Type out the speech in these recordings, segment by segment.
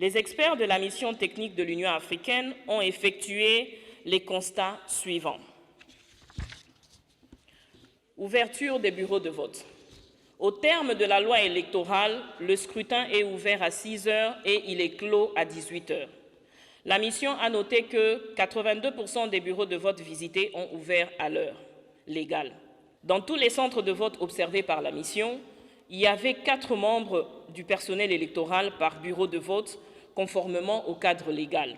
Les experts de la mission technique de l'Union africaine ont effectué les constats suivants. Ouverture des bureaux de vote. Au terme de la loi électorale, le scrutin est ouvert à 6 heures et il est clos à 18 heures. La mission a noté que 82% des bureaux de vote visités ont ouvert à l'heure légale. Dans tous les centres de vote observés par la mission, il y avait 4 membres du personnel électoral par bureau de vote, conformément au cadre légal.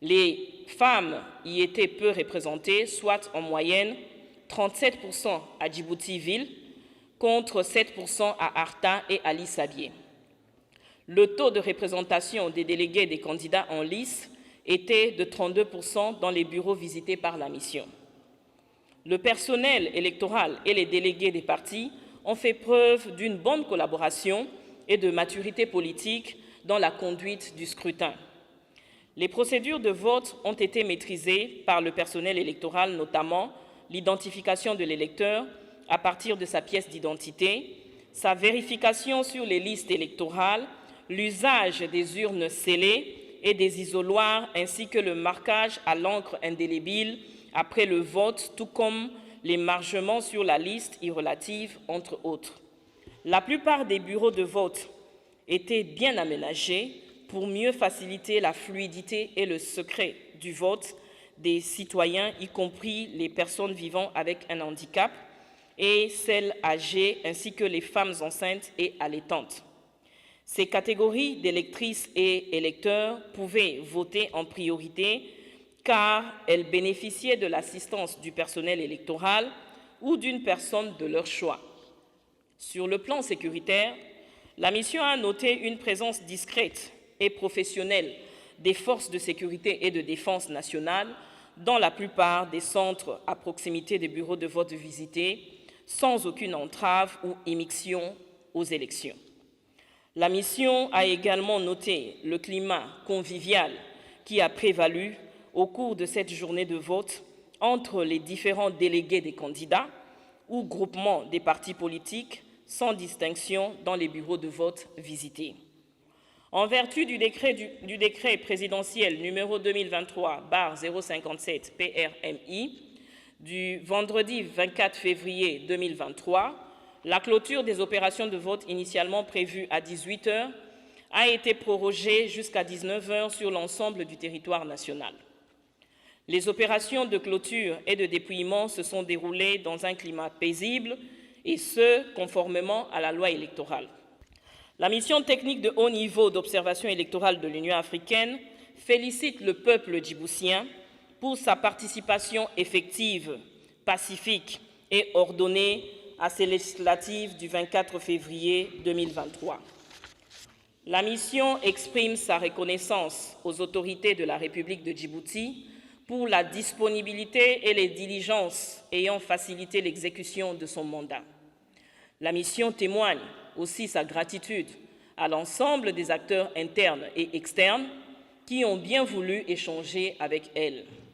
Les femmes y étaient peu représentées, soit en moyenne 37% à Djibouti-Ville, contre 7% à Arta et à Lissabié. Le taux de représentation des délégués des candidats en lice était de 32% dans les bureaux visités par la mission. Le personnel électoral et les délégués des partis ont fait preuve d'une bonne collaboration et de maturité politique dans la conduite du scrutin. Les procédures de vote ont été maîtrisées par le personnel électoral, notamment l'identification de l'électeur à partir de sa pièce d'identité, sa vérification sur les listes électorales, l'usage des urnes scellées et des isoloirs, ainsi que le marquage à l'encre indélébile après le vote, tout comme les margements sur la liste y relative, entre autres. La plupart des bureaux de vote étaient bien aménagés pour mieux faciliter la fluidité et le secret du vote des citoyens, y compris les personnes vivant avec un handicap et celles âgées, ainsi que les femmes enceintes et allaitantes. Ces catégories d'électrices et électeurs pouvaient voter en priorité car elles bénéficiaient de l'assistance du personnel électoral ou d'une personne de leur choix. Sur le plan sécuritaire, la mission a noté une présence discrète et professionnelle des forces de sécurité et de défense nationale dans la plupart des centres à proximité des bureaux de vote visités, sans aucune entrave ou immixtion aux élections. La mission a également noté le climat convivial qui a prévalu au cours de cette journée de vote entre les différents délégués des candidats ou groupements des partis politiques, sans distinction dans les bureaux de vote visités. En vertu du décret présidentiel numéro 2023/057 PRMI du vendredi 24 février 2023, la clôture des opérations de vote initialement prévues à 18 heures a été prorogée jusqu'à 19 heures sur l'ensemble du territoire national. Les opérations de clôture et de dépouillement se sont déroulées dans un climat paisible et ce, conformément à la loi électorale. La mission technique de haut niveau d'observation électorale de l'Union africaine félicite le peuple djiboutien pour sa participation effective, pacifique et ordonnée à ces législatives du 24 février 2023. La mission exprime sa reconnaissance aux autorités de la République de Djibouti pour la disponibilité et les diligences ayant facilité l'exécution de son mandat. La mission témoigne aussi sa gratitude à l'ensemble des acteurs internes et externes qui ont bien voulu échanger avec elle.